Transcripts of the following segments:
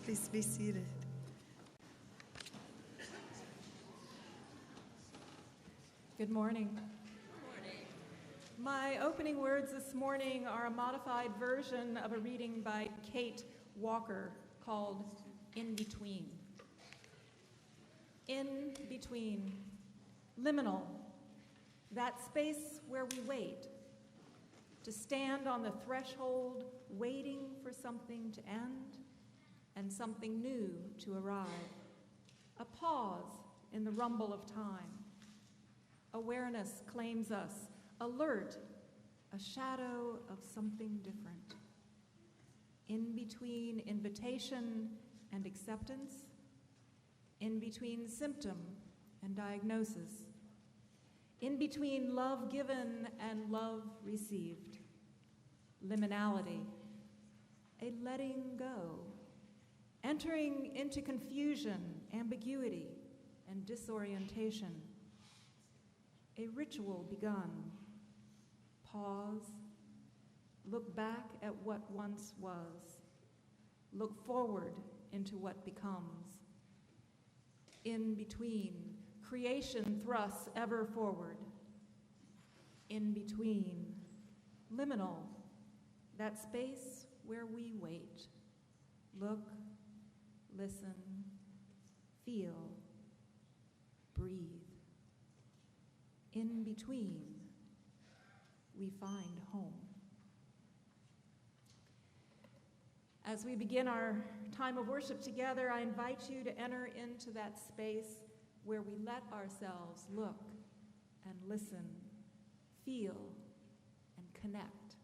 Please be seated. Good morning. Good morning. My opening words this morning are a modified version of a reading by Kate Walker called In Between. In between, liminal, that space where we wait, to stand on the threshold waiting for something to end and something new to arrive. A pause in the rumble of time. Awareness claims us, alert, a shadow of something different. In between invitation and acceptance, in between symptom and diagnosis, in between love given and love received. Liminality, a letting go, entering into confusion, ambiguity, and disorientation. A ritual begun. Pause, look back at what once was, look forward into what becomes. In between, creation thrusts ever forward. In between, liminal, that space where we wait, look, listen, feel, breathe. In between, we find home. As we begin our time of worship together, I invite you to enter into that space where we let ourselves look and listen, feel, and connect.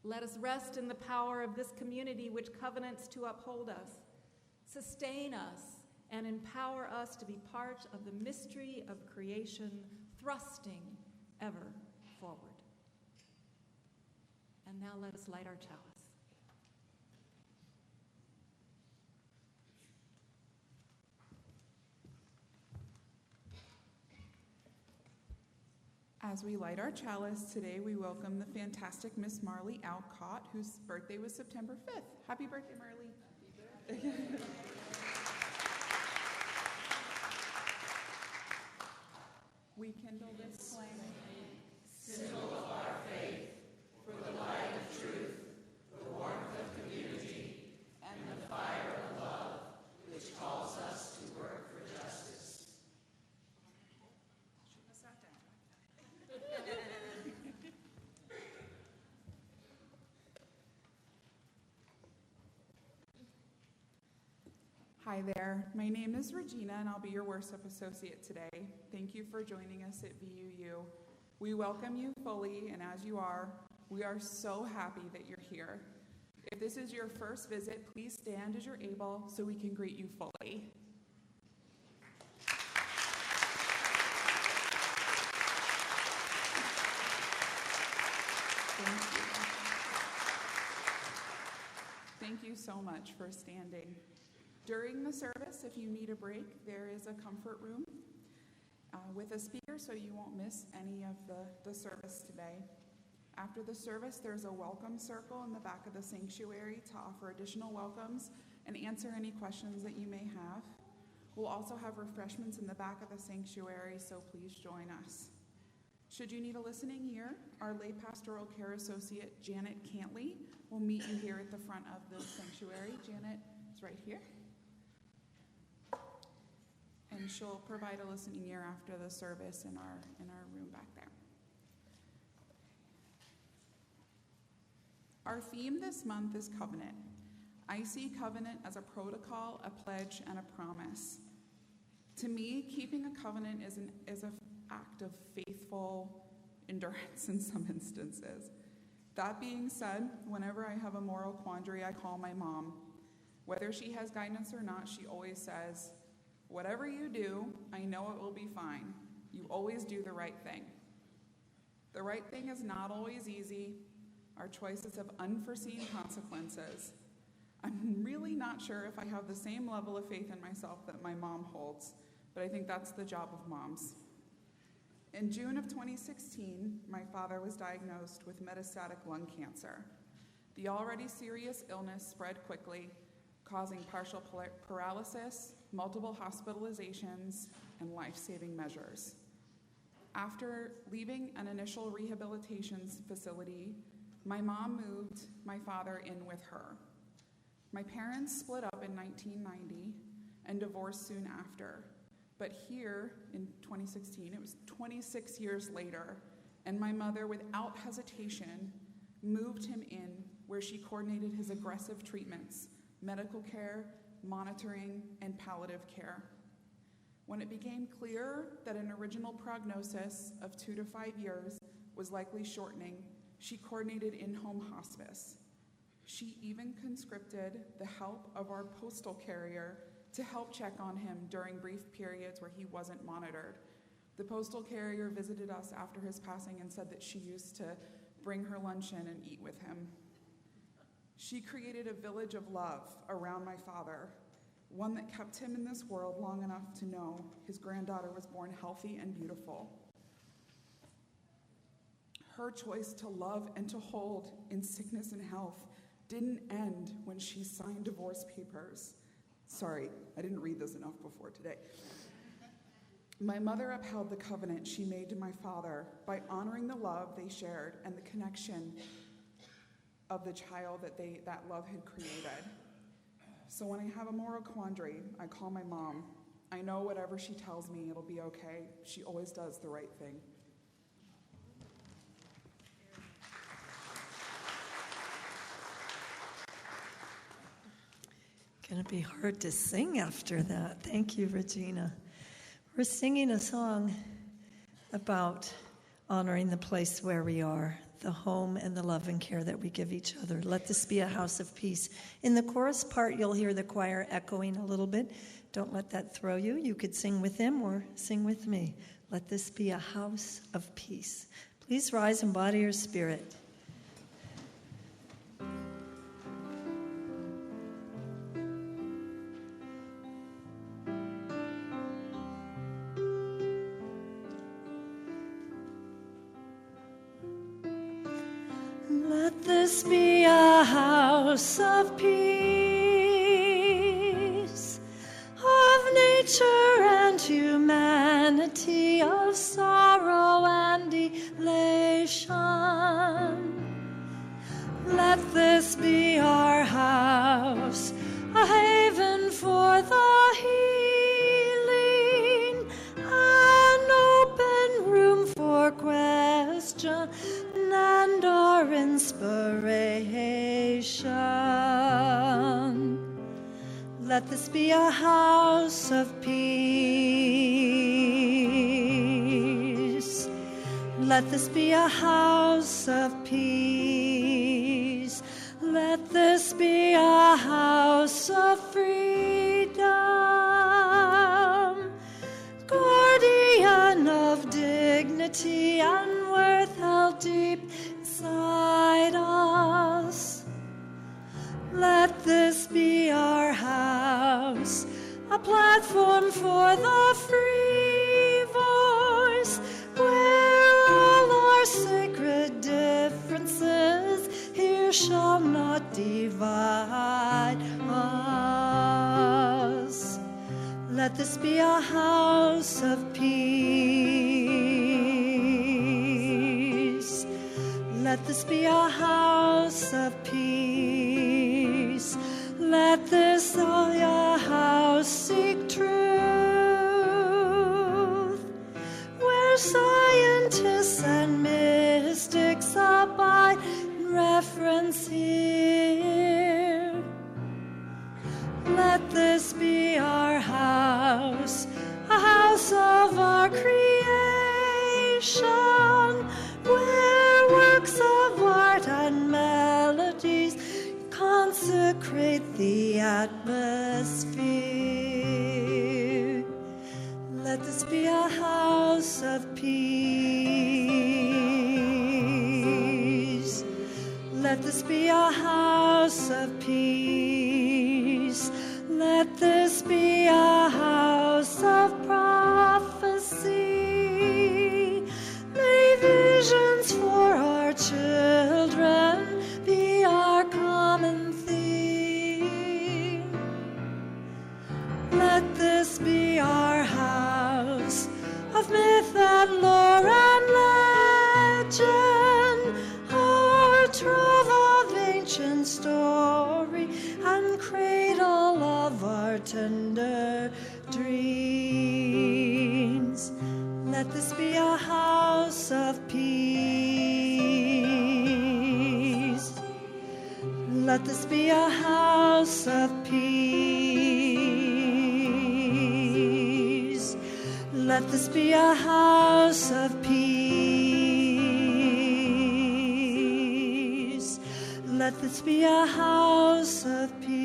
Let us rest in the power of this community which covenants to uphold us, sustain us, and empower us to be part of the mystery of creation, thrusting ever forward. And now let us light our chalice. As we light our chalice, today we welcome the fantastic Miss Marley Outcott, whose birthday was September 5th. Happy birthday, Marley. Happy birthday. We kindle this flame, symbol of our faith, for the light of truth, the warmth of community, and the fire of love, which calls us to work for justice. Shouldn't have sat down. Hi there, my name is Regina and I'll be your worship associate today. Thank you for joining us at VUU. We welcome you fully, and as you are, we are so happy that you're here. If this is your first visit, please stand as you're able so we can greet you fully. Thank you. Thank you so much for standing. During the service, if you need a break, there is a comfort room with a speaker so you won't miss any of the service today. After the service, there's a welcome circle in the back of the sanctuary to offer additional welcomes and answer any questions that you may have. We'll also have refreshments in the back of the sanctuary, so please join us. Should you need a listening ear, our lay pastoral care associate, Janet Cantley, will meet you here at the front of the sanctuary. Janet is right here. And she'll provide a listening ear after the service in our room back there. Our theme this month is covenant. I see covenant as a protocol, a pledge, and a promise. To me, keeping a covenant is an act of faithful endurance in some instances. That being said, whenever I have a moral quandary, I call my mom. Whether she has guidance or not, she always says, "Whatever you do, I know it will be fine. You always do the right thing." The right thing is not always easy. Our choices have unforeseen consequences. I'm really not sure if I have the same level of faith in myself that my mom holds, but I think that's the job of moms. In June of 2016, my father was diagnosed with metastatic lung cancer. The already serious illness spread quickly, causing partial paralysis, multiple hospitalizations, and life-saving measures. After leaving an initial rehabilitation facility, my mom moved my father in with her. My parents split up in 1990 and divorced soon after. But here in 2016, it was 26 years later, and my mother, without hesitation, moved him in where she coordinated his aggressive treatments, medical care, monitoring, and palliative care. When it became clear that an original prognosis of 2 to 5 years was likely shortening, she coordinated in-home hospice. She even conscripted the help of our postal carrier to help check on him during brief periods where he wasn't monitored. The postal carrier visited us after his passing and said that she used to bring her lunch in and eat with him. She created a village of love around my father, one that kept him in this world long enough to know his granddaughter was born healthy and beautiful. Her choice to love and to hold in sickness and health didn't end when she signed divorce papers. Sorry, I didn't read this enough before today. My mother upheld the covenant she made to my father by honoring the love they shared and the connection of the child that love had created. So when I have a moral quandary, I call my mom. I know whatever she tells me, it'll be okay. She always does the right thing. Going to be hard to sing after that. Thank you, Regina. We're singing a song about honoring the place where we are, the home and the love and care that we give each other. Let this be a house of peace. In the chorus part, you'll hear the choir echoing a little bit. Don't let that throw you. You could sing with them or sing with me. Let this be a house of peace. Please rise and body your spirit. Let this be a house of peace, of nature and humanity, of sorrow and elation. Let this be our house, a haven for the healing, an open room for question and our inspiration. Let this be a house of peace. Let this be a house of peace. Let this be a house of freedom, guardian of dignity and worth held deep inside us. Let this be our house, a platform for the free voice, where all our sacred differences here shall not divide us. Let this be a house of peace. Let this be a house of peace. Let this be a house seek truth, where scientists and mystics abide in reverence here. Let this be our house, a house of our creation, where works of art and melodies consecrate the atmosphere. Let this be a house of peace. Let this be a house of peace. Let this be a house of prophecy. May visions for our children be our common theme. tender dreams. Let this be a house of peace. Let this be a house of peace. Let this be a house of peace. Let this be a house of peace.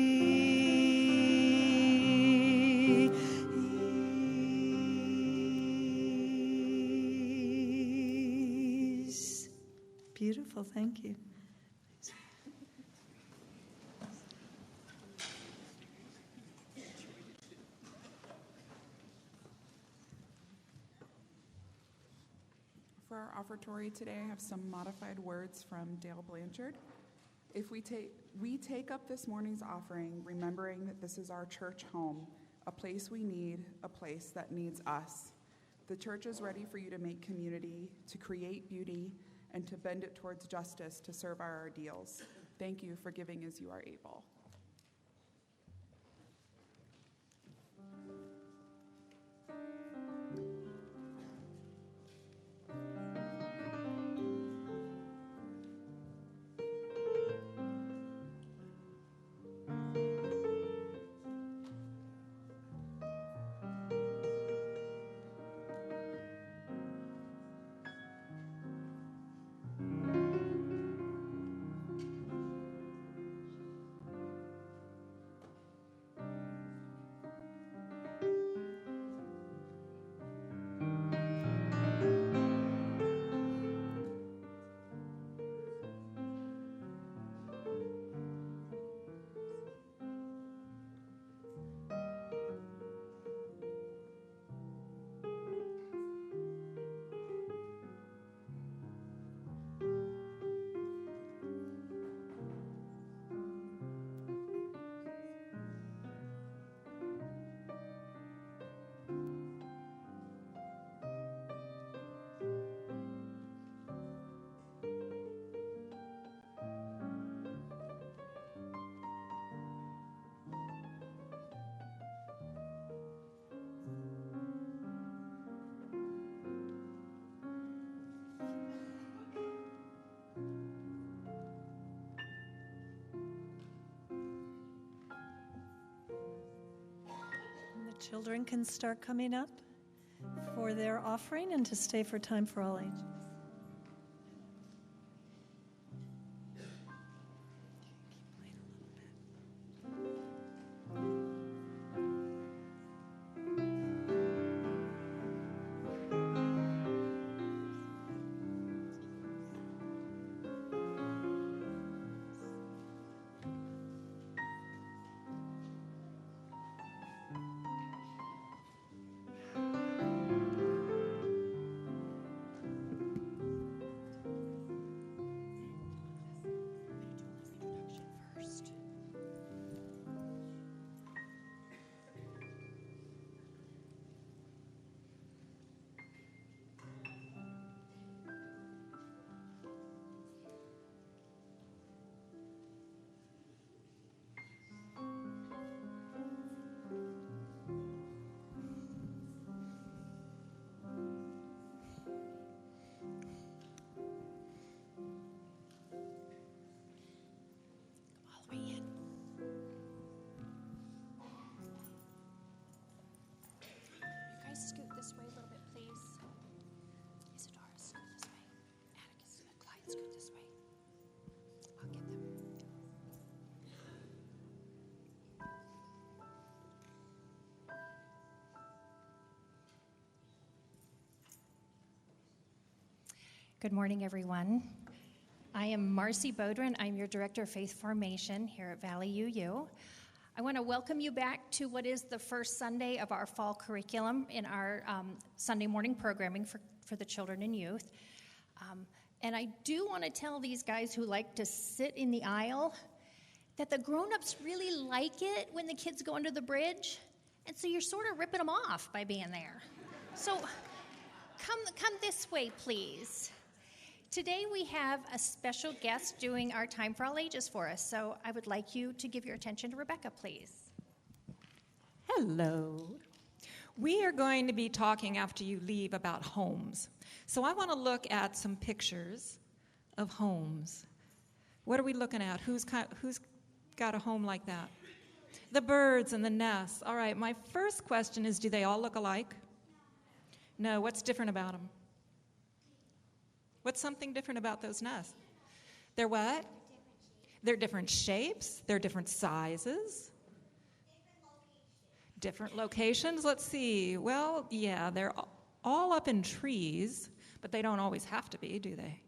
Beautiful, thank you. For our offertory today, I have some modified words from Dale Blanchard. If we take up this morning's offering, remembering that this is our church home, a place we need, a place that needs us. The church is ready for you to make community, to create beauty, and to bend it towards justice to serve our ideals. Thank you for giving as you are able. Children can start coming up for their offering and to stay for time for all ages. Scoot this way a little bit, please. Isadora, scoot this way. Atticus, Clyde, scoot this way. I'll get them. Good morning, everyone. I am Marcy Bodrin. I'm your Director of Faith Formation here at Valley UU. I want to welcome you back to what is the first Sunday of our fall curriculum in our Sunday morning programming for the children and youth. And I do want to tell these guys who like to sit in the aisle that the grown-ups really like it when the kids go under the bridge, and so you're sort of ripping them off by being there. So come this way, please. Today we have a special guest doing our Time for All Ages for us, so I would like you to give your attention to Rebecca, please. Hello. We are going to be talking after you leave about homes. So I want to look at some pictures of homes. What are we looking at? Who's got a home like that? The birds and the nests. All right, my first question is, do they all look alike? No, what's different about them? What's something different about those nests? They're what? They're different shapes. They're different sizes. Different locations. Let's see. Well, yeah, they're all up in trees, but they don't always have to be, do they?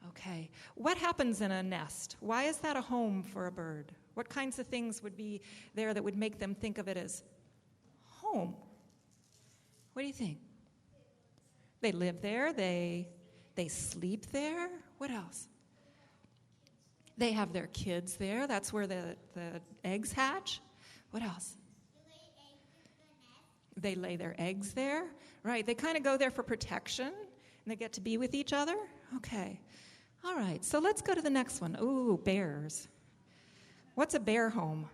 Okay. What happens in a nest? Why is that a home for a bird? What kinds of things would be there that would make them think of it as home? What do you think? They live there. They sleep there. What else? They have their kids there. That's where the eggs hatch. What else? They lay their eggs there. Right, they kind of go there for protection, and they get to be with each other. Okay. All right, so let's go to the next one. Ooh, bears. What's a bear home?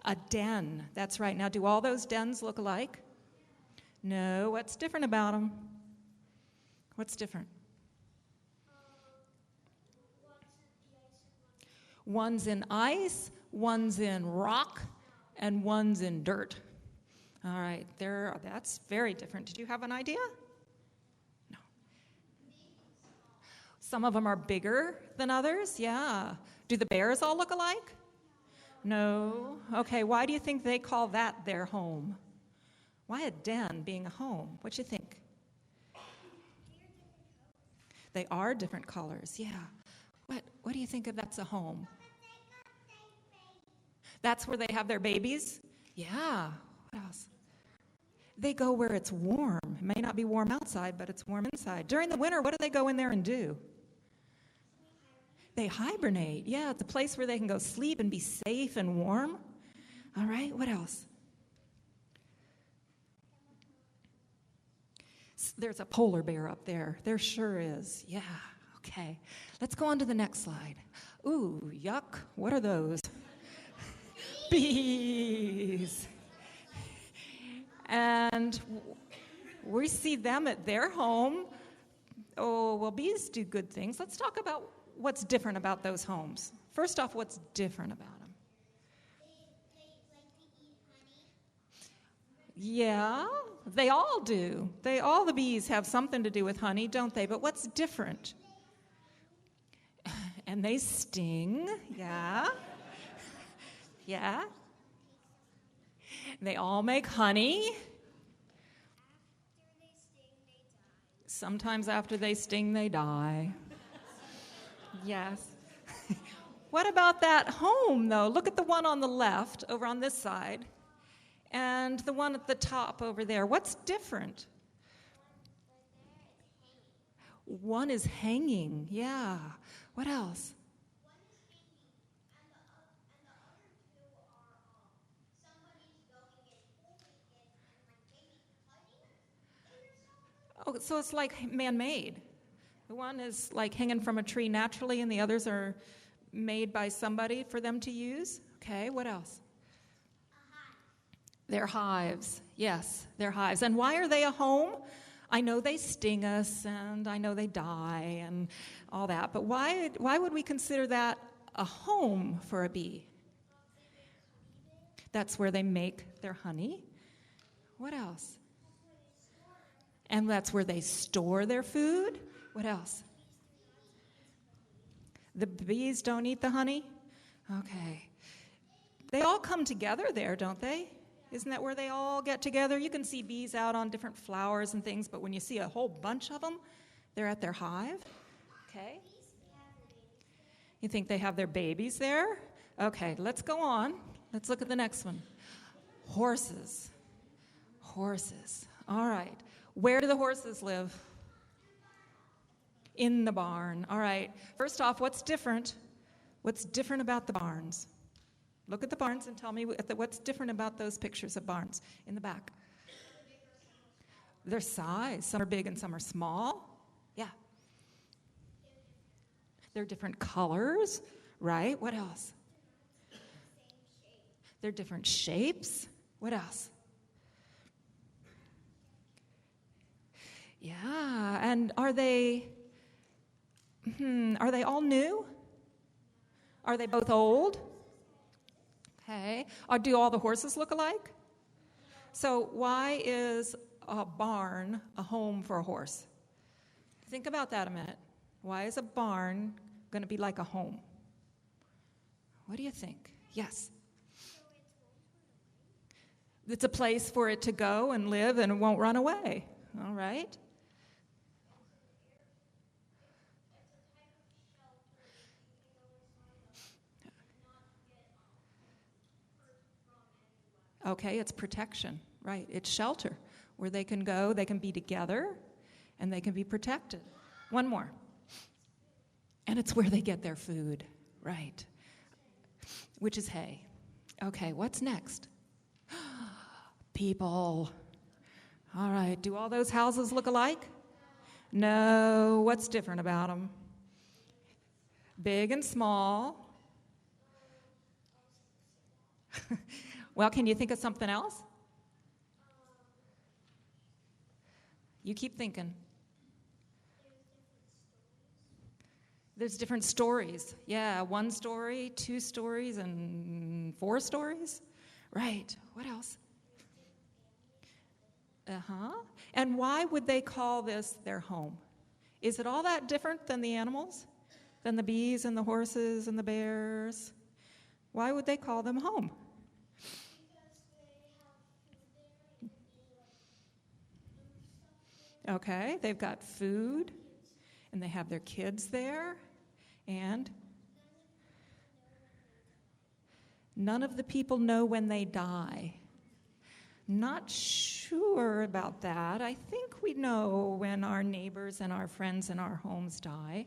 A den. That's right. Now, do all those dens look alike? No. What's different about them? What's different? One's in ice, one's in rock, and one's in dirt. All right, that's very different. Did you have an idea? No. Some of them are bigger than others, yeah. Do the bears all look alike? No. Okay, why do you think they call that their home? Why a den being a home? What do you think? They are different colors, yeah. What do you think of that's a home? That's where they have their babies? Yeah. What else? They go where it's warm. It may not be warm outside, but it's warm inside. During the winter, what do they go in there and do? They hibernate. Yeah, it's a place where they can go sleep and be safe and warm. All right, what else? There's a polar bear up there. There sure is. Yeah, okay. Let's go on to the next slide. Ooh, yuck. What are those? Bees. And we see them at their home. Oh, well, bees do good things. Let's talk about what's different about those homes. First off, what's different about them? They like to eat honey. Yeah, they all do. All the bees have something to do with honey, don't they? But what's different? And they sting, yeah. Yeah. They all make honey. After they sting, they die. Sometimes after they sting, they die. Yes. What about that home, though? Look at the one on the left, over on this side, and the one at the top over there. What's different? One is hanging, yeah. What else? One is hanging, and the other two are somebody's going and holding it and like maybe cutting it or something. Oh, so it's like man-made. The one is like hanging from a tree naturally, and the others are made by somebody for them to use. Okay, what else? A hive. They're hives. Yes, they're hives. And why are they a home? I know they sting us, and I know they die, and all that. But why would we consider that a home for a bee? That's where they make their honey. What else? And that's where they store their food. What else? The bees don't eat the honey? Okay. They all come together there, don't they? Isn't that where they all get together? You can see bees out on different flowers and things, but when you see a whole bunch of them, they're at their hive. Okay. You think they have their babies there? Okay, let's go on. Let's look at the next one. Horses. Horses. All right. Where do the horses live? In the barn. All right. First off, what's different? What's different about the barns? Look at the barns and tell me what's different about those pictures of barns in the back. Their size. Some are big and some are small. Yeah. They're different colors, right? What else? They're different shapes. What else? Yeah, and are they all new? Are they both old? Okay. Do all the horses look alike? So why is a barn a home for a horse? Think about that a minute. Why is a barn going to be like a home? What do you think? Yes. It's a place for it to go and live and it won't run away. All right. Okay, it's protection, right? It's shelter where they can go, they can be together, and they can be protected. One more. And it's where they get their food, right? Which is hay. Okay, what's next? People. All right, do all those houses look alike? No, what's different about them? Big and small. Well, can you think of something else? You keep thinking. There's different stories. Yeah, 1 story, 2 stories, and 4 stories. Right. What else? And why would they call this their home? Is it all that different than the animals? Than the bees and the horses and the bears? Why would they call them home? Okay, they've got food, and they have their kids there, and none of the people know when they die. Not sure about that. I think we know when our neighbors and our friends in our homes die,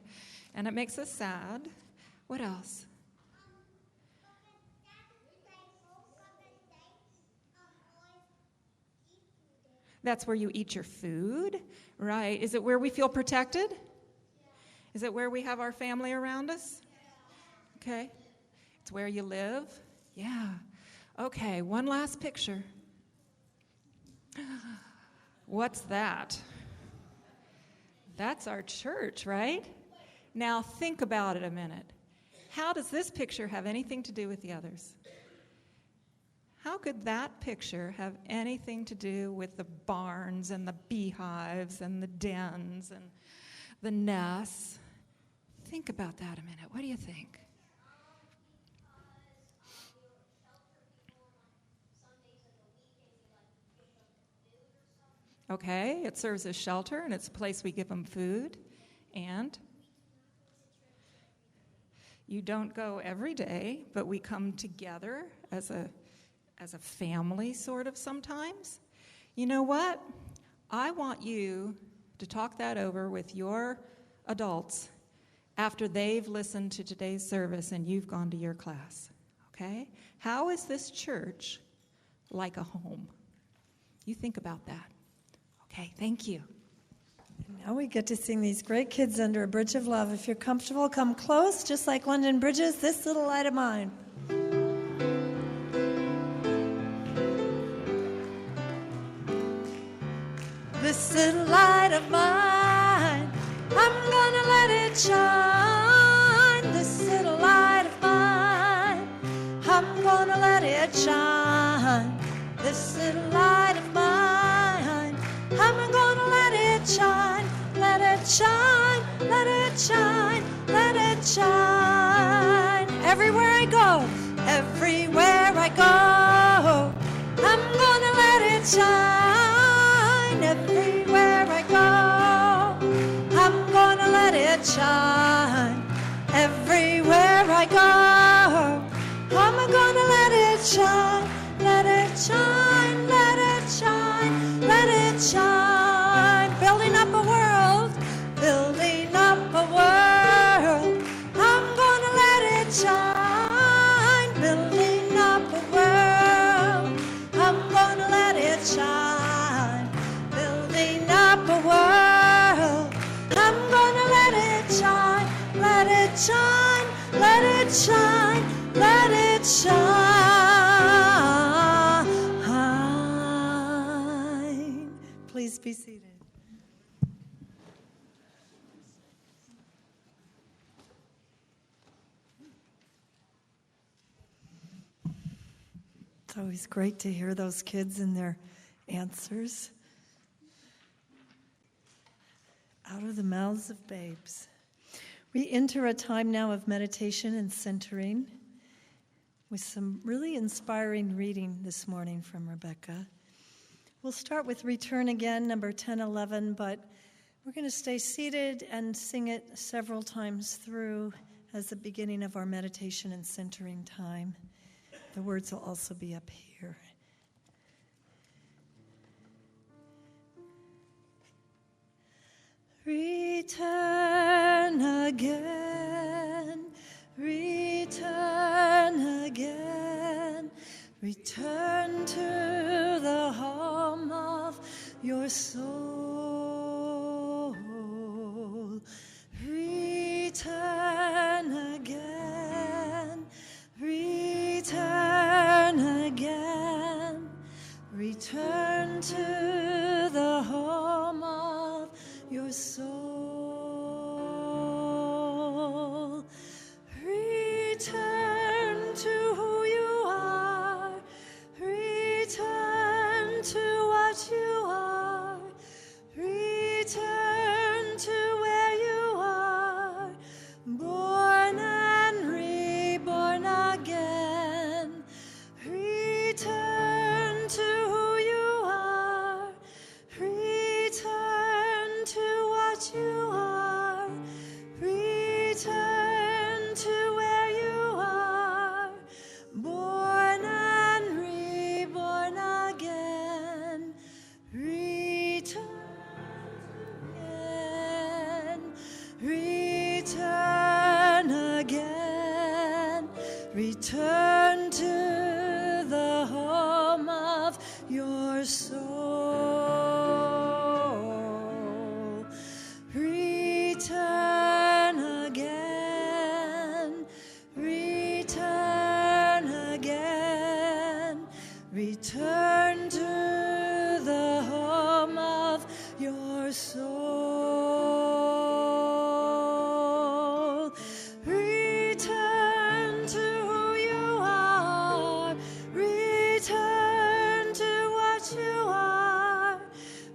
and it makes us sad. What else? That's where you eat your food, right? Is it where we feel protected? Yeah. Is it where we have our family around us? Yeah. Okay. It's where you live? Yeah. Okay, one last picture. What's that? That's our church, right? Now think about it a minute. How does this picture have anything to do with the others? How could that picture have anything to do with the barns and the beehives and the dens and the nests? Think about that a minute. What do you think? Okay, it serves as shelter, and it's a place we give them food. And you don't go every day, but we come together as a family, sort of, sometimes. You know what? I want you to talk that over with your adults after they've listened to today's service and you've gone to your class, okay? How is this church like a home? You think about that. Okay, thank you. Now we get to sing these great kids under a bridge of love. If you're comfortable, come close, just like London Bridges, This Little Light of Mine. This little light of mine, I'm gonna let it shine. This little light of mine, I'm gonna let it shine. This little light of mine, I'm gonna let it shine. Let it shine, let it shine, let it shine. Everywhere I go, everywhere I go, I'm gonna let it shine. Everywhere I go, I'm gonna let it shine. Everywhere I go, I'm gonna let it shine. Let it shine, let it shine, let it shine. Building up a world, building up a world, I'm gonna let it shine. Building up a world, I'm gonna let it shine. Building up a world, I'm gonna let it shine. Let it shine, let it shine, let it shine. be seated. It's always great to hear those kids and their answers out of the mouths of babes. We enter a time now of meditation and centering with some really inspiring reading this morning from Rebecca. We'll start with Return Again, number 1011, but we're going to stay seated and sing it several times through as the beginning of our meditation and centering time. The words will also be up here. Return again, return again, return to the home of your soul. Return again, return again, return to the home of your soul. Return to who you are, return to what you are, return to where you are, born and reborn again. Return to who you are, return to what you are, return to where you are, born and reborn again. Return again, return to the home of your soul. Return again, return again, return to the home of your soul. Return to who you are, return to what you are,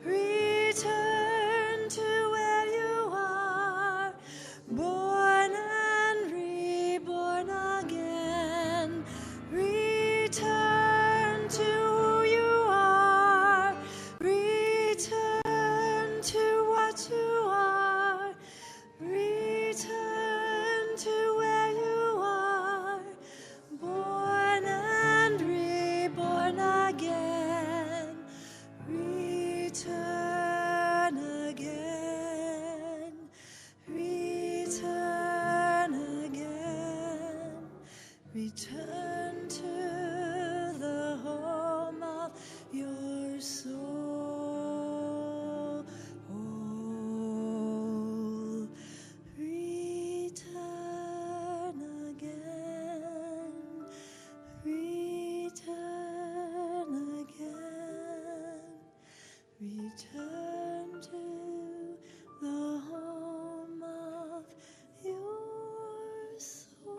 return to where you are, born and reborn again. Return to who you are, return to what you are, return to where you are, born and reborn again. Return again, return again, return to the home of your soul. Return again, return again, return to the home of your soul.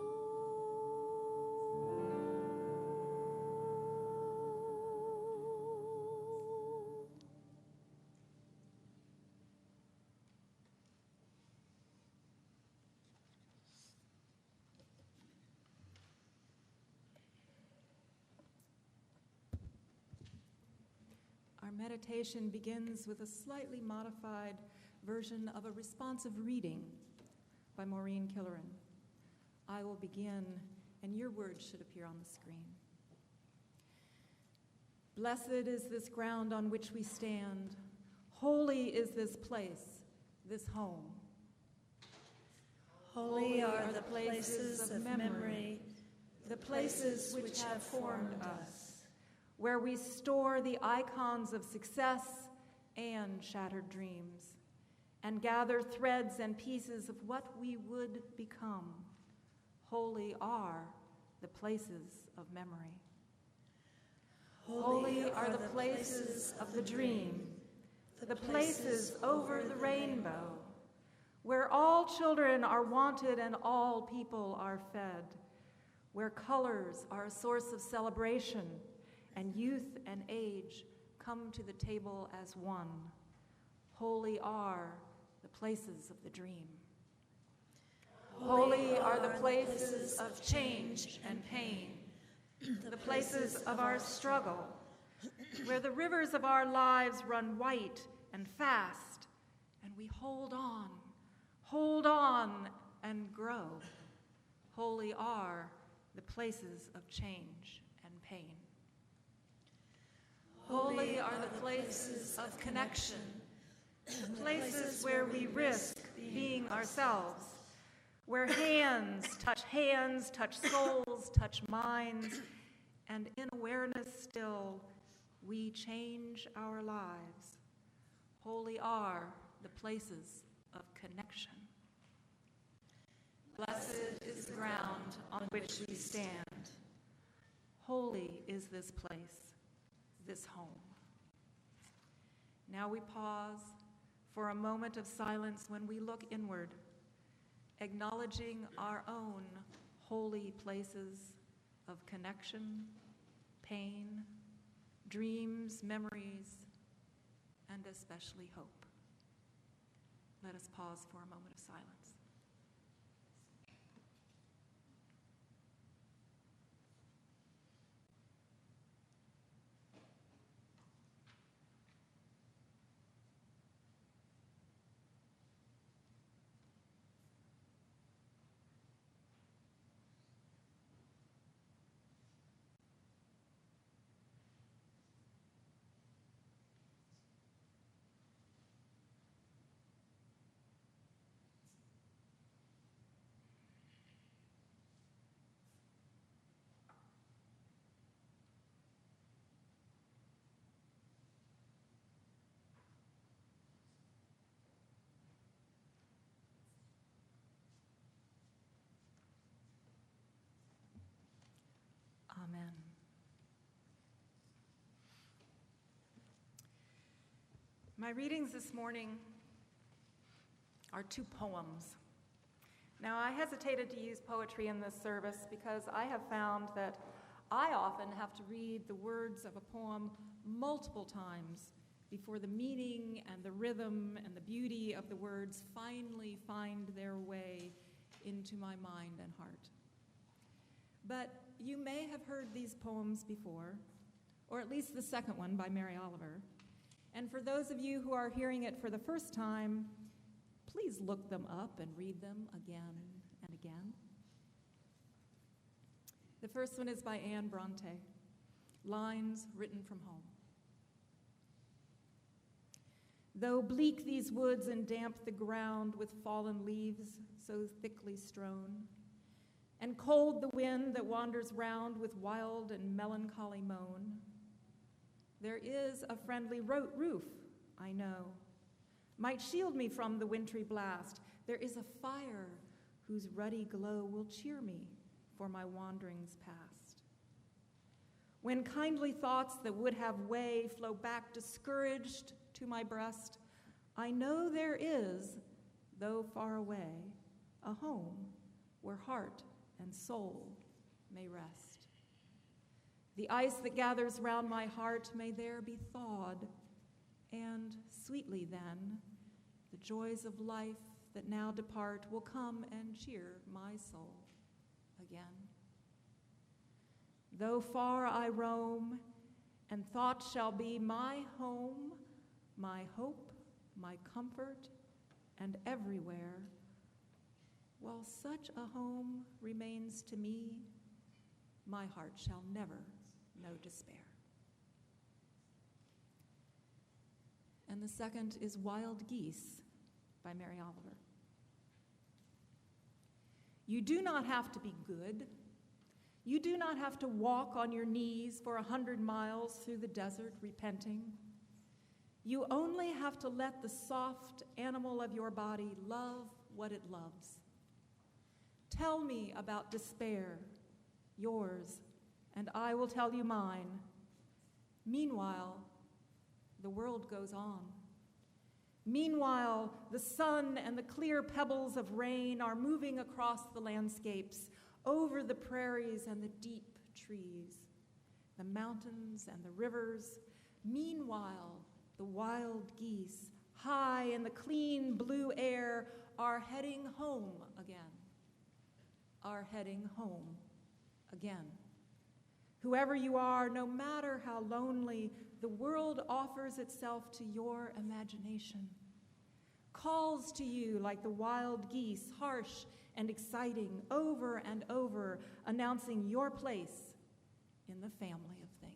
Our meditation begins with a slightly modified version of a responsive reading by Maureen Killeran. I will begin, and your words should appear on the screen. Blessed is this ground on which we stand. Holy is this place, this home. Holy are the places of memory, the places which have formed us, where we store the icons of success and shattered dreams, and gather threads and pieces of what we would become. Holy are the places of memory. Holy are the places of the dream, the places over the rainbow, where all children are wanted and all people are fed, where colors are a source of celebration and youth and age come to the table as one. Holy are the places of the dream. Holy are the places of change and pain, the places of our struggle, where the rivers of our lives run white and fast, and we hold on and grow. Holy are the places of change and pain. Holy are the places of connection, the places where we risk being ourselves, where hands, touch souls, touch minds, and in awareness still, we change our lives. Holy are the places of connection. Blessed is the ground on which we stand. Holy is this place, this home. Now we pause for a moment of silence when we look inward, acknowledging our own holy places of connection, pain, dreams, memories, and especially hope. Let us pause for a moment of silence. Amen. My readings this morning are two poems. Now, I hesitated to use poetry in this service because I have found that I often have to read the words of a poem multiple times before the meaning and the rhythm and the beauty of the words finally find their way into my mind and heart. But you may have heard these poems before, or at least the second one by Mary Oliver. And for those of you who are hearing it for the first time, please look them up and read them again and again. The first one is by Anne Bronte, Lines Written from Home. Though bleak these woods and damp the ground with fallen leaves so thickly strown, and cold the wind that wanders round with wild and melancholy moan, there is a friendly roof, I know, might shield me from the wintry blast. There is a fire whose ruddy glow will cheer me for my wanderings past. When kindly thoughts that would have way flow back discouraged to my breast, I know there is, though far away, a home where heart and soul may rest. The ice that gathers round my heart may there be thawed, and sweetly then, the joys of life that now depart will come and cheer my soul again. Though far I roam, and thought shall be my home, my hope, my comfort, and everywhere, while such a home remains to me, my heart shall never know despair. And the second is Wild Geese by Mary Oliver. You do not have to be good. You do not have to walk on your knees for 100 miles through the desert repenting. You only have to let the soft animal of your body love what it loves. Tell me about despair, yours, and I will tell you mine. Meanwhile, the world goes on, Meanwhile, the sun and the clear pebbles of rain are moving across the landscapes, over the prairies and the deep trees, the mountains and the rivers. Meanwhile, the wild geese, high in the clean blue air, are heading home again. Are heading home again. Whoever you are, no matter how lonely, the world offers itself to your imagination, calls to you like the wild geese, harsh and exciting, over and over, announcing your place in the family of things.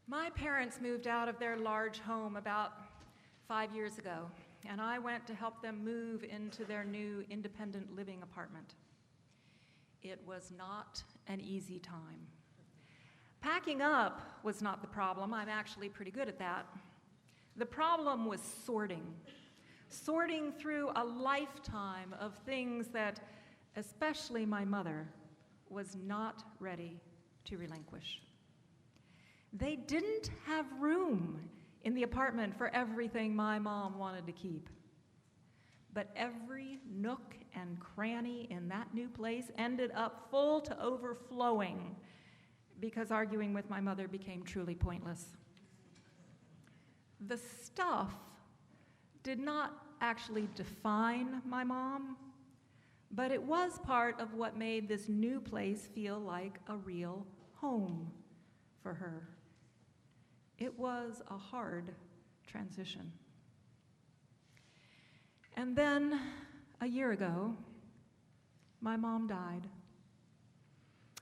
My parents moved out of their large home about 5 years ago, and I went to help them move into their new independent living apartment. It was not an easy time. Packing up was not the problem. I'm actually pretty good at that. The problem was sorting through a lifetime of things that, especially my mother, was not ready to relinquish. They didn't have room in the apartment for everything my mom wanted to keep. but every nook and cranny in that new place ended up full to overflowing because arguing with my mother became truly pointless. The stuff did not actually define my mom, but it was part of what made this new place feel like a real home for her. It was a hard transition. And then, a year ago, my mom died.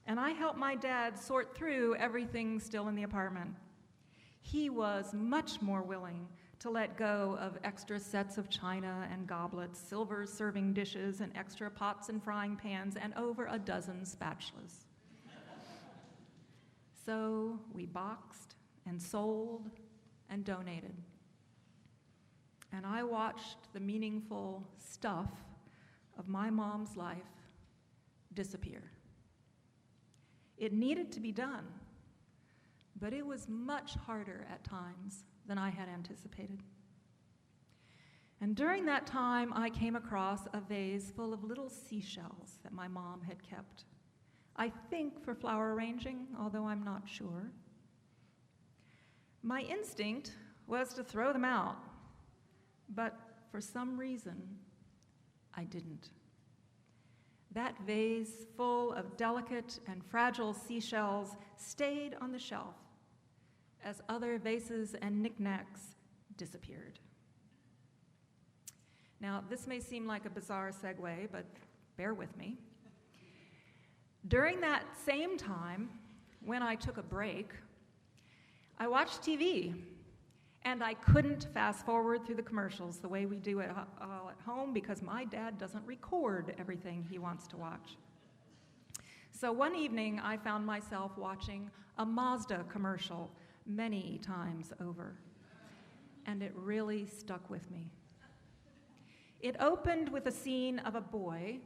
And I helped my dad sort through everything still in the apartment. He was much more willing to let go of extra sets of china and goblets, silver serving dishes, and extra pots and frying pans, and over a dozen spatulas. So we boxed and sold and donated. And I watched the meaningful stuff of my mom's life disappear. It needed to be done, but it was much harder at times than I had anticipated. And during that time, I came across a vase full of little seashells that my mom had kept. I think for flower arranging, although I'm not sure. My instinct was to throw them out, but for some reason, I didn't. That vase full of delicate and fragile seashells stayed on the shelf as other vases and knickknacks disappeared. Now, this may seem like a bizarre segue, but bear with me. During that same time, when I took a break, I watched TV, and I couldn't fast forward through the commercials the way we do at home because my dad doesn't record everything he wants to watch. So one evening, I found myself watching a Mazda commercial many times over, and it really stuck with me. It opened with a scene of a boy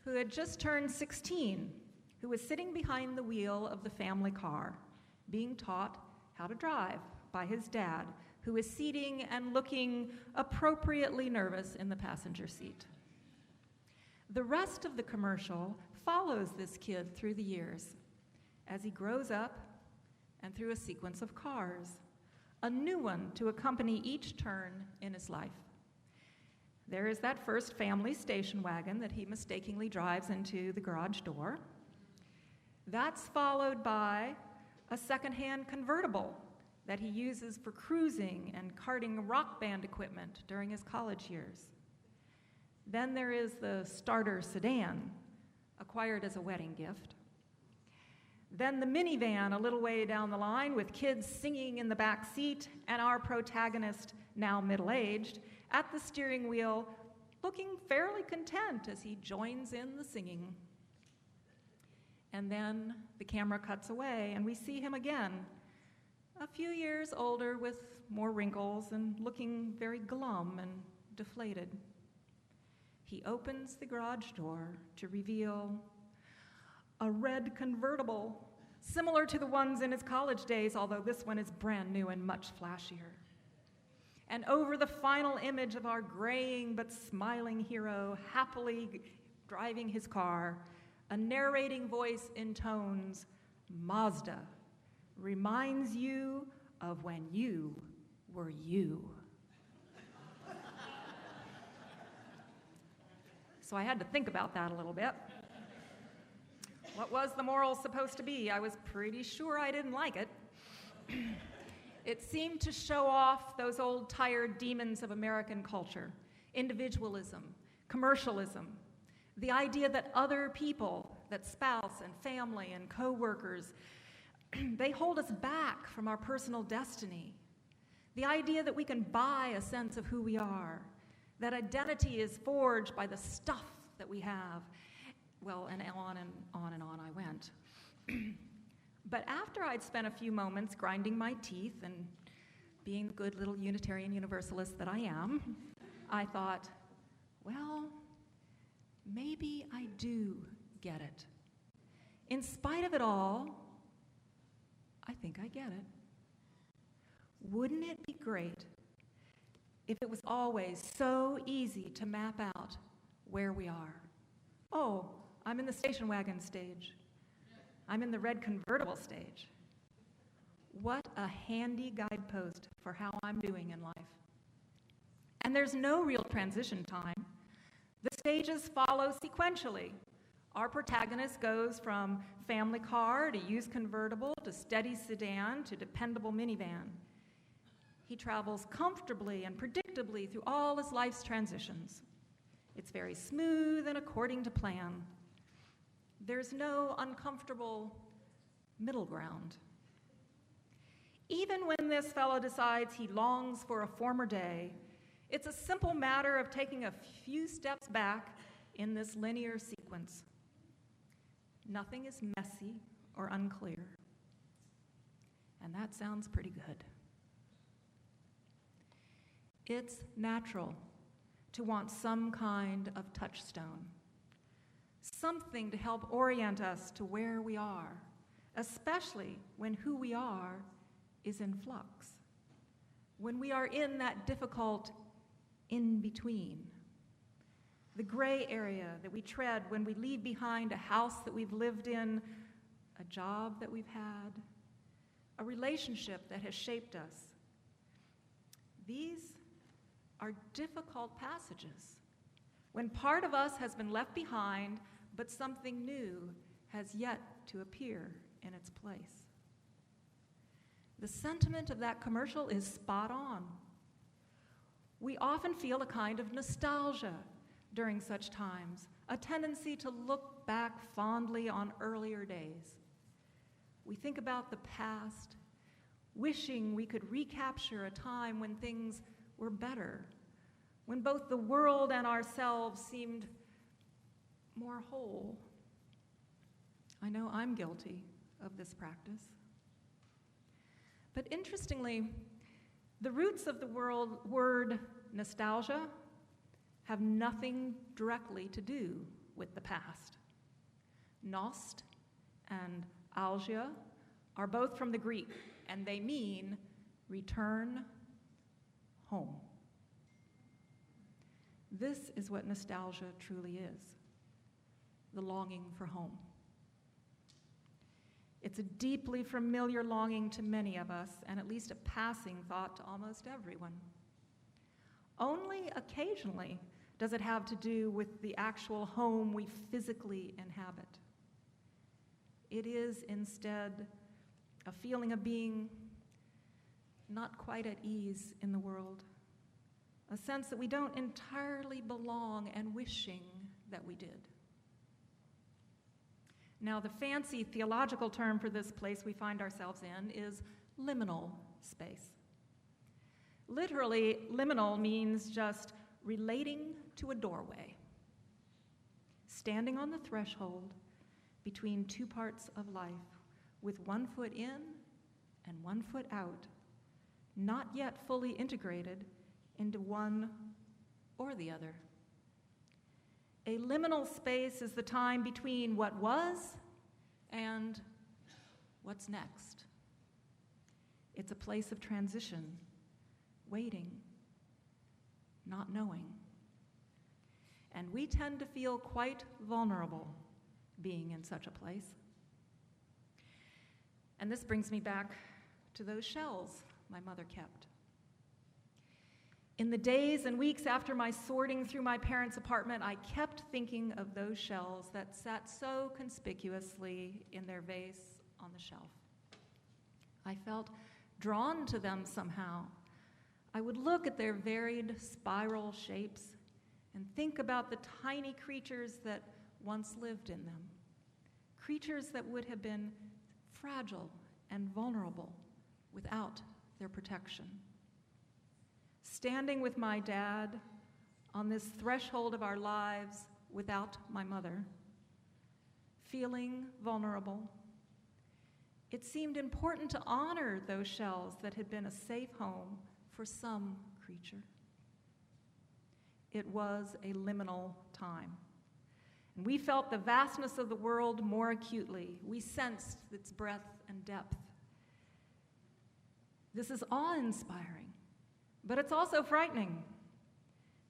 who had just turned 16, who was sitting behind the wheel of the family car, being taught how to drive by his dad, who is seating and looking appropriately nervous in the passenger seat. The rest of the commercial follows this kid through the years as he grows up and through a sequence of cars, a new one to accompany each turn in his life. There is that first family station wagon that he mistakenly drives into the garage door. That's followed by a secondhand convertible that he uses for cruising and carting rock band equipment during his college years. Then there is the starter sedan, acquired as a wedding gift. Then the minivan a little way down the line with kids singing in the back seat and our protagonist, now middle-aged, at the steering wheel, looking fairly content as he joins in the singing. And then the camera cuts away and we see him again, a few years older with more wrinkles and looking very glum and deflated. He opens the garage door to reveal a red convertible, similar to the ones in his college days, although this one is brand new and much flashier. And over the final image of our graying but smiling hero happily driving his car, a narrating voice intones, "Mazda reminds you of when you were you." So I had to think about that a little bit. What was the moral supposed to be? I was pretty sure I didn't like it. It seemed to show off those old tired demons of American culture: individualism, commercialism, the idea that other people, that spouse and family and co-workers, they hold us back from our personal destiny. The idea that we can buy a sense of who we are, that identity is forged by the stuff that we have. Well, and on and on and on I went. But after I'd spent a few moments grinding my teeth and being the good little Unitarian Universalist that I am, I thought, well, maybe I do get it. In spite of it all, I think I get it. Wouldn't it be great if it was always so easy to map out where we are. Oh, I'm in the station wagon stage. I'm in the red convertible stage. What a handy guidepost for how I'm doing in life. And there's no real transition time. The stages follow sequentially. Our protagonist goes from family car to used convertible to steady sedan to dependable minivan. He travels comfortably and predictably through all his life's transitions. It's very smooth and according to plan. There's no uncomfortable middle ground. Even when this fellow decides he longs for a former day, it's a simple matter of taking a few steps back in this linear sequence. Nothing is messy or unclear. And that sounds pretty good. It's natural to want some kind of touchstone, something to help orient us to where we are, especially when who we are is in flux, when we are in that difficult in-between, the gray area that we tread when we leave behind a house that we've lived in, a job that we've had, a relationship that has shaped us. These are difficult passages when part of us has been left behind, but something new has yet to appear in its place. The sentiment of that commercial is spot on. We often feel a kind of nostalgia during such times, a tendency to look back fondly on earlier days. We think about the past, wishing we could recapture a time when things were better, when both the world and ourselves seemed more whole. I know I'm guilty of this practice. But interestingly, the roots of the word nostalgia have nothing directly to do with the past. Nost and algia are both from the Greek, and they mean return home. This is what nostalgia truly is, the longing for home. It's a deeply familiar longing to many of us, and at least a passing thought to almost everyone. Only occasionally does it have to do with the actual home we physically inhabit. It is instead a feeling of being not quite at ease in the world, a sense that we don't entirely belong and wishing that we did. Now, the fancy theological term for this place we find ourselves in is liminal space. Literally, liminal means just relating to a doorway, standing on the threshold between two parts of life, with one foot in and one foot out, not yet fully integrated into one or the other. A liminal space is the time between what was and what's next. It's a place of transition, waiting, not knowing. And we tend to feel quite vulnerable being in such a place. And this brings me back to those shells my mother kept. In the days and weeks after my sorting through my parents' apartment, I kept thinking of those shells that sat so conspicuously in their vase on the shelf. I felt drawn to them somehow. I would look at their varied spiral shapes and think about the tiny creatures that once lived in them, creatures that would have been fragile and vulnerable without their protection. Standing with my dad on this threshold of our lives without my mother, feeling vulnerable, it seemed important to honor those shells that had been a safe home for some creature. It was a liminal time. And we felt the vastness of the world more acutely. We sensed its breadth and depth. This is awe-inspiring, But it's also frightening.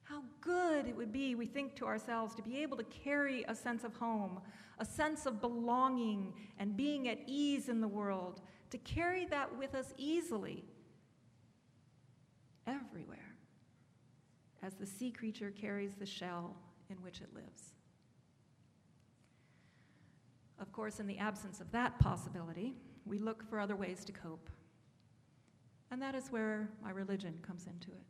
How good it would be, we think to ourselves, to be able to carry a sense of home, a sense of belonging and being at ease in the world, to carry that with us easily everywhere, as the sea creature carries the shell in which it lives. Of course, in the absence of that possibility, we look for other ways to cope. And that is where my religion comes into it.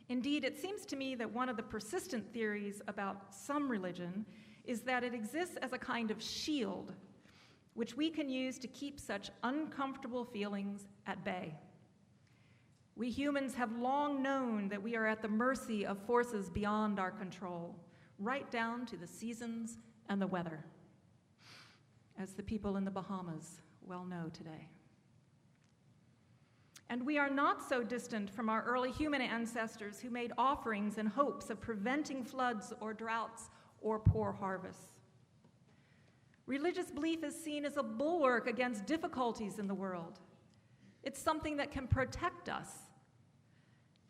Indeed, it seems to me that one of the persistent theories about some religion is that it exists as a kind of shield, which we can use to keep such uncomfortable feelings at bay. We humans have long known that we are at the mercy of forces beyond our control, right down to the seasons and the weather, as the people in the Bahamas well know today. And we are not so distant from our early human ancestors who made offerings in hopes of preventing floods or droughts or poor harvests. Religious belief is seen as a bulwark against difficulties in the world. It's something that can protect us.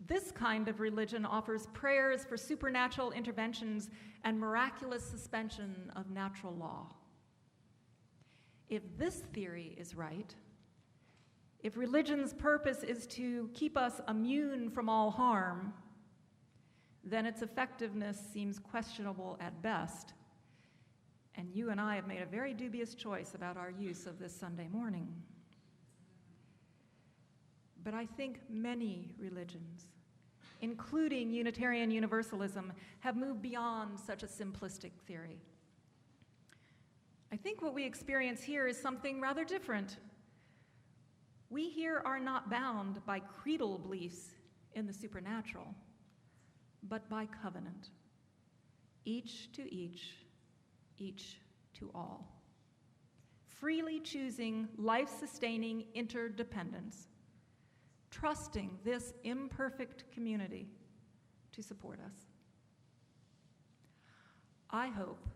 This kind of religion offers prayers for supernatural interventions and miraculous suspension of natural law. If this theory is right, if religion's purpose is to keep us immune from all harm, then its effectiveness seems questionable at best. And you and I have made a very dubious choice about our use of this Sunday morning. But I think many religions, including Unitarian Universalism, have moved beyond such a simplistic theory. I think what we experience here is something rather different. We here are not bound by creedal beliefs in the supernatural, but by covenant, each to each, each to all, freely choosing life-sustaining interdependence, trusting this imperfect community to support us. I hope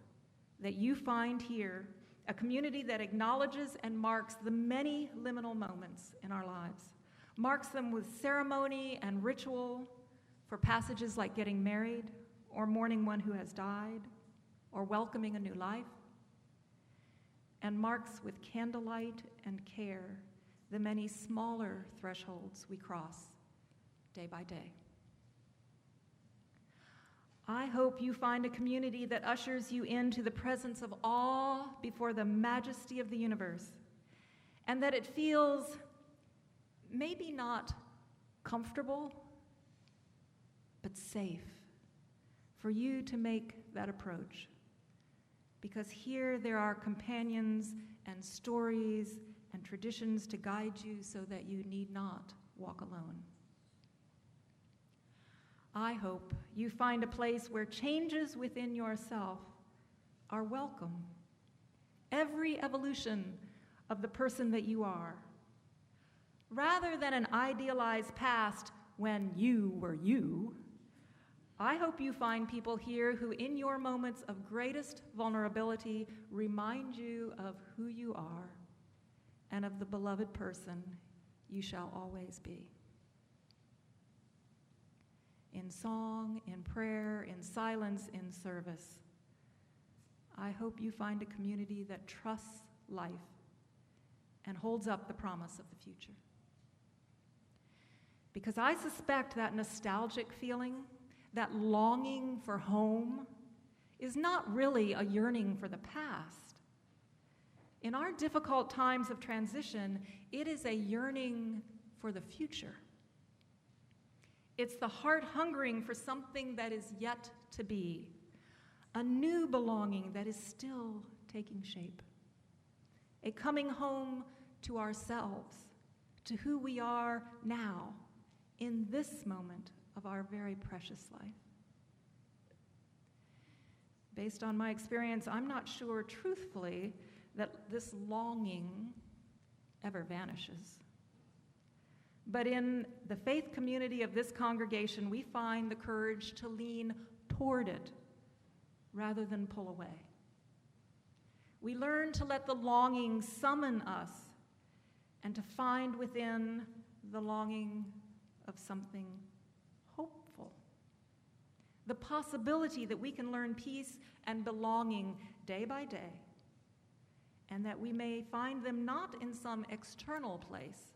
that you find here a community that acknowledges and marks the many liminal moments in our lives, marks them with ceremony and ritual for passages like getting married, or mourning one who has died, or welcoming a new life, and marks with candlelight and care the many smaller thresholds we cross day by day. I hope you find a community that ushers you into the presence of awe before the majesty of the universe, and that it feels maybe not comfortable, but safe for you to make that approach. Because here there are companions and stories and traditions to guide you so that you need not walk alone. I hope you find a place where changes within yourself are welcome. Every evolution of the person that you are. Rather than an idealized past when you were you, I hope you find people here who, in your moments of greatest vulnerability, remind you of who you are and of the beloved person you shall always be. In song, in prayer, in silence, in service, I hope you find a community that trusts life and holds up the promise of the future. Because I suspect that nostalgic feeling, that longing for home, is not really a yearning for the past. In our difficult times of transition, it is a yearning for the future. It's the heart hungering for something that is yet to be, a new belonging that is still taking shape, a coming home to ourselves, to who we are now, in this moment of our very precious life. Based on my experience, I'm not sure, truthfully, that this longing ever vanishes. But in the faith community of this congregation, we find the courage to lean toward it rather than pull away. We learn to let the longing summon us and to find within the longing of something hopeful. The possibility that we can learn peace and belonging day by day, and that we may find them not in some external place,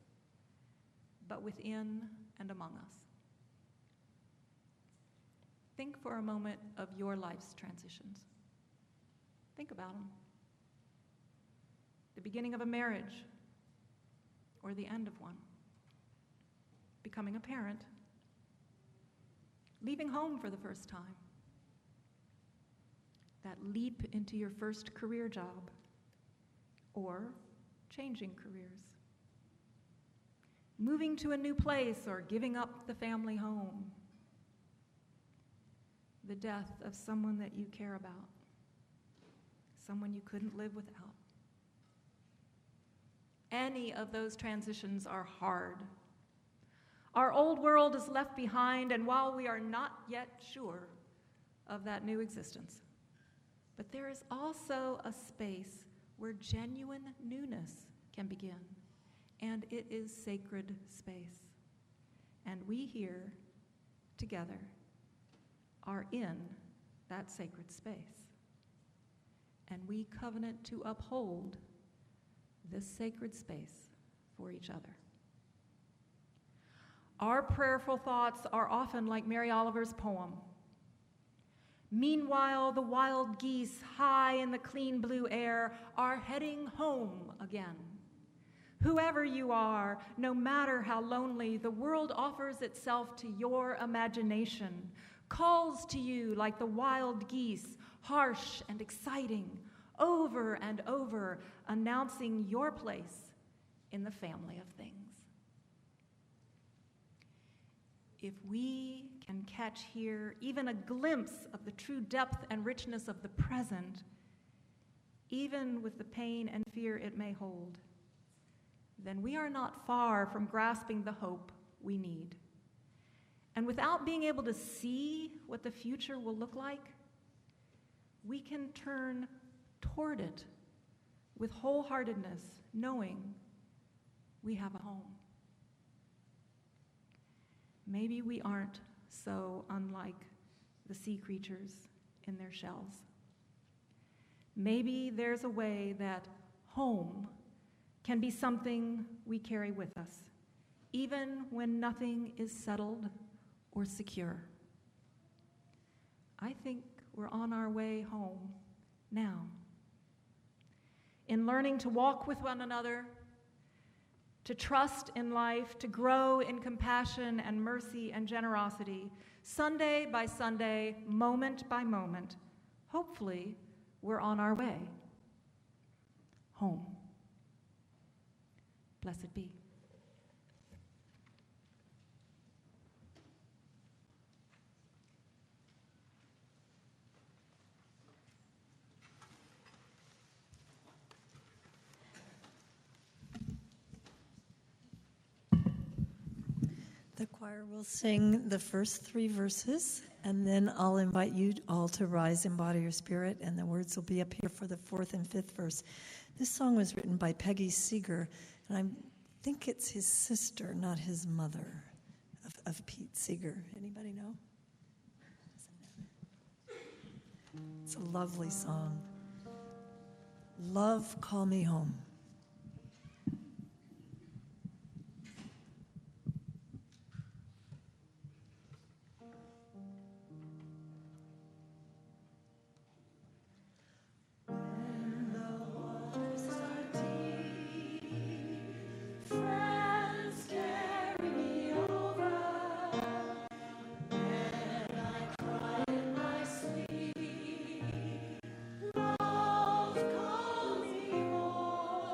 but within and among us. Think for a moment of your life's transitions. Think about them. The beginning of a marriage, or the end of one. Becoming a parent. Leaving home for the first time. That leap into your first career job, or changing careers. Moving to a new place or giving up the family home. The death of someone that you care about, someone you couldn't live without. Any of those transitions are hard. Our old world is left behind, and while we are not yet sure of that new existence, but there is also a space where genuine newness can begin, and it is sacred space. And we here, together, are in that sacred space. And we covenant to uphold this sacred space for each other. Our prayerful thoughts are often like Mary Oliver's poem. Meanwhile, the wild geese high in the clean blue air are heading home again. Whoever you are, no matter how lonely, the world offers itself to your imagination, calls to you like the wild geese, harsh and exciting, over and over, announcing your place in the family of things. If we can catch here even a glimpse of the true depth and richness of the present, even with the pain and fear it may hold, then we are not far from grasping the hope we need. And without being able to see what the future will look like, we can turn toward it with wholeheartedness, knowing we have a home. Maybe we aren't so unlike the sea creatures in their shells. Maybe there's a way that home can be something we carry with us, even when nothing is settled or secure. I think we're on our way home now. In learning to walk with one another, to trust in life, to grow in compassion and mercy and generosity, Sunday by Sunday, moment by moment, hopefully we're on our way home. Blessed be. The choir will sing the first 3 verses, and then I'll invite you all to rise in body or spirit, and the words will be up here for the 4th and 5th verse. This song was written by Peggy Seeger, and I think it's his sister, not his mother, of Pete Seeger. Anybody know? It's a lovely song. Love, Call Me Home. Love, call me home.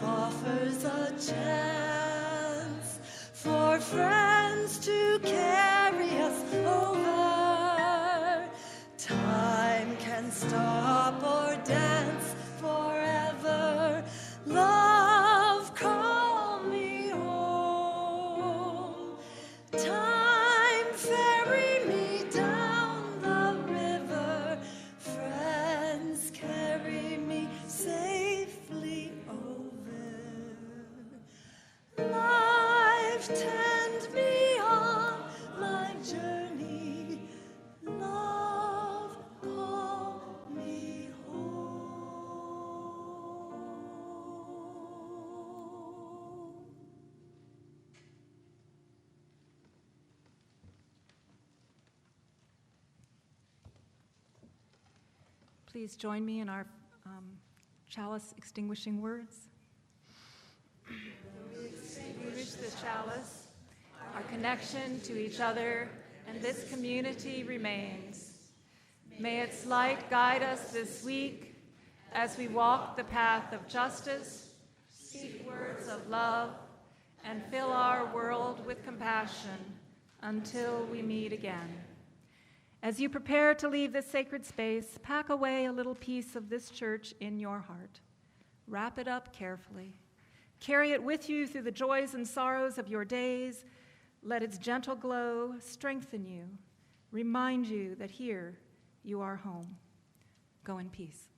offers a chance for friends to carry us over. Time can stop or dance forever. Love, call me home. Time, ferry me down the river. Friends, carry me safely over. Life, tend me on my journey. Love, call me home. Please join me in our chalice extinguishing words. We extinguish the chalice. Our connection to each other and this community remains. May its light guide us this week as we walk the path of justice, speak words of love, and fill our world with compassion until we meet again. As you prepare to leave this sacred space, pack away a little piece of this church in your heart. Wrap it up carefully. Carry it with you through the joys and sorrows of your days. Let its gentle glow strengthen you, remind you that here you are home. Go in peace.